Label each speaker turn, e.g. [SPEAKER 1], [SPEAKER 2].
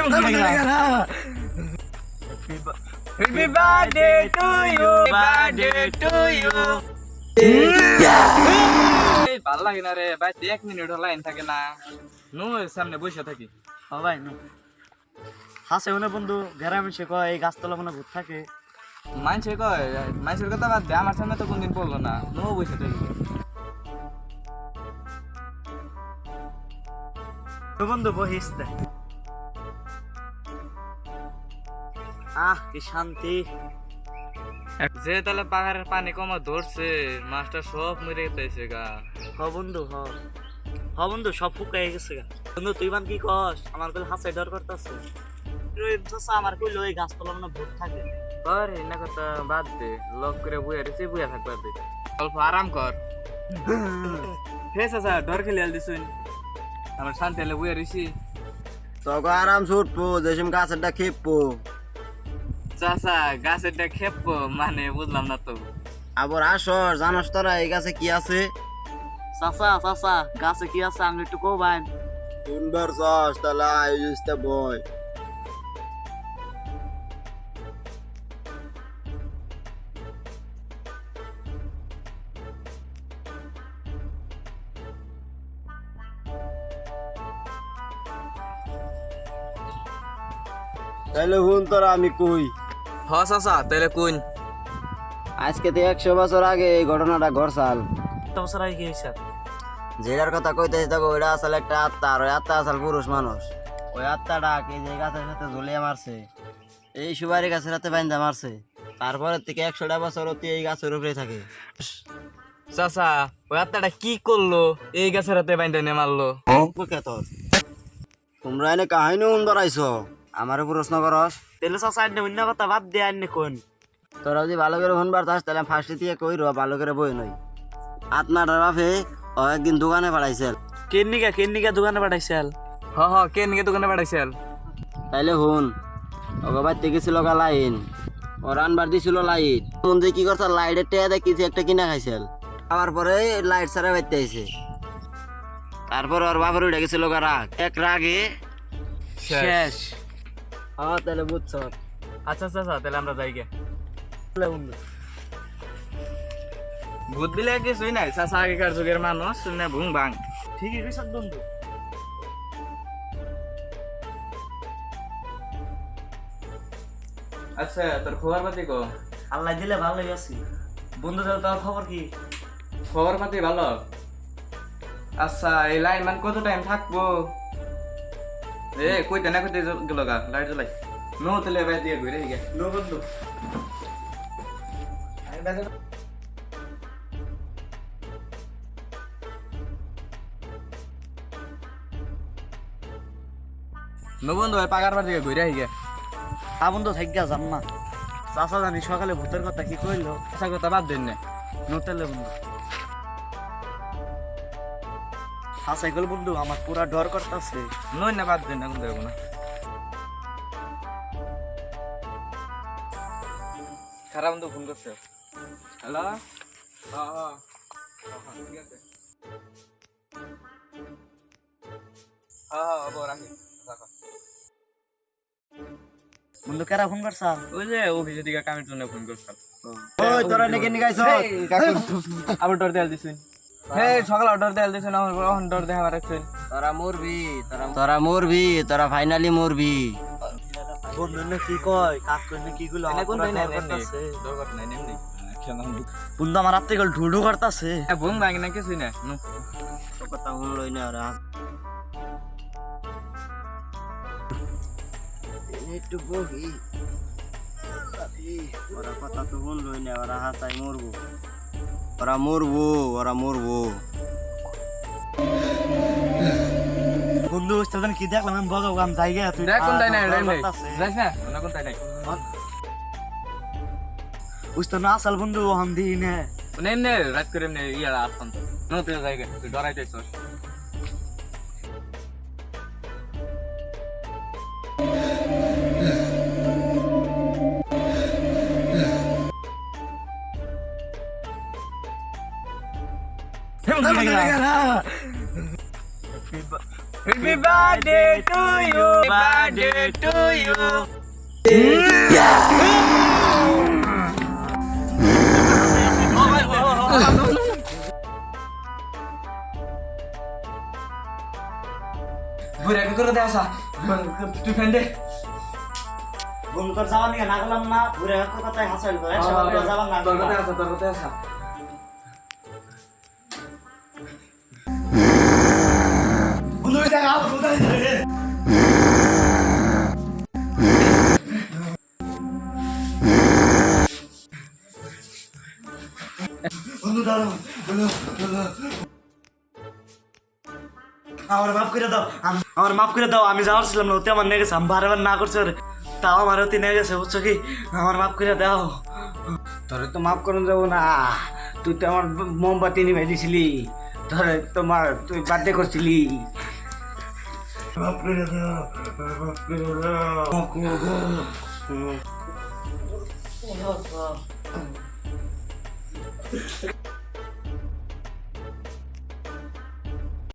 [SPEAKER 1] Happy birthday to you, birthday to you. ভালো লাগে না রে ভাই, 1 মিনিট লাইন থাকে না, নো সামনে বসে থাকি।
[SPEAKER 2] ও ভাই নো হাসে ওনে বন্ধু গ্রামে সে কয় এই গাছতলা মনে ভূত থাকে।
[SPEAKER 1] মানুষে কয়, মানুষের কথা বাদ দে, আমার সামনে তো কোনদিন পড়লো না, নো বসে থাকি।
[SPEAKER 2] তো বন্ধু বহিস দে। কি শান্তি।
[SPEAKER 1] যে তাহলে পাহাড়ের পানি কমা ধরছে, মাছটা সব মরে গেছে গা।
[SPEAKER 2] হ বন্ধু হ বন্ধু সব ফুকাই গেছে গা। বন্ধু তুই মান কি কস? আমার কইলে হাসে ডর করতেছে। আমার কইলো এই গাছতলা মনে ভূত থাকে।
[SPEAKER 1] কর না কথা বাদ দে, লক করে বইয়া রেছে, বইয়া থাকবা দে, অল্প আরাম কর। হে চাচা ডর খেলে দিছুন, আমার শান্তি হলে বইয়া রেছি।
[SPEAKER 3] তোকে আরাম ছুটবো, যেসম গাছেরটা খেপবো।
[SPEAKER 1] চাচা গাছেরটা খেপবো মানে বুঝলাম না তো।
[SPEAKER 3] আবার আসর জানাস তোরা এই গাছে কি আছে?
[SPEAKER 2] চাচা চাচা গাছে কি আছে আমি একটু কবাইন।
[SPEAKER 3] সুন্দর চাষ তাহলে আয়োজিত বই। তাহলে হুন তোরা আমি কই।
[SPEAKER 1] হ চাচা তাহলে কোন?
[SPEAKER 3] আজকে তো 100 বছর আগে এই ঘটনাটা ঘটছাল।
[SPEAKER 2] বছর আগে কি হয়েছে?
[SPEAKER 3] যেটার কথা কইতেছি তোকে, ওইটা আসলে একটা আত্মা, আর ওই আত্মা আসল পুরুষ মানুষ। ওই আত্মাটা এই যে গাছের সাথে ঝুলিয়ে মারছে, এই সুপারি গাছের সাথে বাইন্দা মারছে। তারপরে থেকে 100টা বছর অতি এই গাছের উপরে থাকে।
[SPEAKER 1] চাচা ওই আত্মাটা কি করলো এই গাছের হাতে বাইন্দা নিয়ে মারলো?
[SPEAKER 3] তোমরা এনে কাহিনী সুন্দর আইছো, আমারও প্রশ্ন করস।
[SPEAKER 2] তেলে চাচা আইনে অন্য কথা বাদ দিয়ে আইনে কোন।
[SPEAKER 3] তোরা যদি ভালো করে শুনবার চাস তাহলে ফার্স্টে দিয়ে কই র, ভালো করে বই নই। আত্মাটার বাপে ও একদিন দোকানে পাঠাইছিল।
[SPEAKER 2] কেন্নিকা দোকানে পাঠাইছিল।
[SPEAKER 1] হ কে নিকে দোকানে পাঠাইছিল?
[SPEAKER 3] তাইলে হুন, ওকে বাড়িতে গেছিল গা লাইন, ও রানবার দিছিল লাইট। মন্দির কি করছে, লাইটের টেয়া দিয়ে কিছু একটা কিনা খাইছিল। খাওয়ার পরে লাইট ছাড়া বাড়তে আইছে। তারপর ওর বাপের উঠে গেছিল গা রাগ, এক রাগে
[SPEAKER 1] শেষ।
[SPEAKER 3] হ্যাঁ তাহলে বুঝছ।
[SPEAKER 1] আচ্ছা চাচা তাহলে আমরা যাই গে। ভূত দিলে কিছুই নাই, চাচা আগেকার যুগের মানুষ না, ভুং ভাং।
[SPEAKER 2] ঠিকই কইছ বন্ধু।
[SPEAKER 1] আচ্ছা তোর খবর পাতি কো?
[SPEAKER 2] আল্লাহ দিলে ভালোই আছি বন্ধু। তোর খবর কি?
[SPEAKER 1] খবর পাতি ভালো। আচ্ছা এই লাইন মান কত টাইম থাকবো? কইতে না কইতে গেল গা, লাইট জ্বলাই। নো তাহলে ভাই দিয়ে ঘুরে গে।
[SPEAKER 2] নো বন্ধু।
[SPEAKER 1] নো বন্ধু ভাই পাকার বার দিকে ঘুরে গে।
[SPEAKER 2] বন্ধু থাইকা যাম না। চাচা জানি সকালে ভূতের কথা কি কইলো।
[SPEAKER 1] আচ্ছা কথা বাদ দেন না।
[SPEAKER 2] নোতেলে বন্ধু। সাইকেল বন্ধু আমার পুরা ডর করতেছে।
[SPEAKER 1] নই না বাদ দেন না, কোন দেখবো না। খারাপ বন্ধু ফোন করছে। হ্যালো ঠিক আছে। রাখি রাখো।
[SPEAKER 2] বন্ধু কারা ফোন করছা?
[SPEAKER 1] ওই যে অফিসের দিকে কামের জন্য ফোন করছিল।
[SPEAKER 3] ওই তোরা নাকি নিগাইছ?
[SPEAKER 1] আবার ডর দেয়াল দিছেন। সকালে ডর দেয়াল দিছেন, এখন ডর দেখা রাখছেন।
[SPEAKER 3] তোরা মরবি, তোরা মরবি, তোরা ফাইনালি মরবি।
[SPEAKER 2] বন্ধু না কি কয়, কাক কই না কি গুলো আমার
[SPEAKER 1] কোন
[SPEAKER 2] পুরা
[SPEAKER 1] নাই
[SPEAKER 2] ডর করতাছে।
[SPEAKER 1] ডর করতে নাই নেমনি।
[SPEAKER 2] বন্ধু আমার রাতে গল ঢুঢু করতাছে।
[SPEAKER 1] ভুং ভাঙি না কিছুই না।
[SPEAKER 3] কথা শুনলই না ওরা। একটু বহি, ওরা কথা তো শুনলই না, ওরা হাসাই মরবো, ওরা মরবো, ওরা মরবো।
[SPEAKER 2] বন্ধু ওস্তাদ কি দেখলাম আমি ভগবান জায়গা তুই
[SPEAKER 1] দেখ কোন তাই নাই যাস না, না কোন তাই নাই।
[SPEAKER 2] ওস্তাদ না আসল বন্ধু হন দিনে
[SPEAKER 1] নেমনে রাত করে এমনি ইয়ারা আসতাম তো। নো তুই জায়গা তুই ডরাইতেছস। Happy birthday to you, birthday to you. বুড়া কি করে দেওয়া তুই ফ্রেন্ডে
[SPEAKER 2] বন্ধু তোর যাওয়ার নিয়ে না গেলাম না ঘুরে কথায় হাসাইল তো একসাথে যাবার না
[SPEAKER 1] তোর কথা আছে
[SPEAKER 2] বন্ধু দেখা বন্ধু দাঁড়াও আমার মাফ করে দাও আমার মাফ করে দাও আমি যাওয়ার ছিলাম না ওতে আমার নিয়ে গেছে আমি বারবার না করছে ওরে তাও আমার ওতে নিয়ে গেছে বুঝছো কি আমার মাফ করে দাও
[SPEAKER 4] তোরে তো মাফ করুন যাবো না তুই তো আমার মোমবাতি নিভাই দিছিলি তোরে তুই বার্থডে করছিলি
[SPEAKER 2] মাফ করে দাও মাফ করে দাও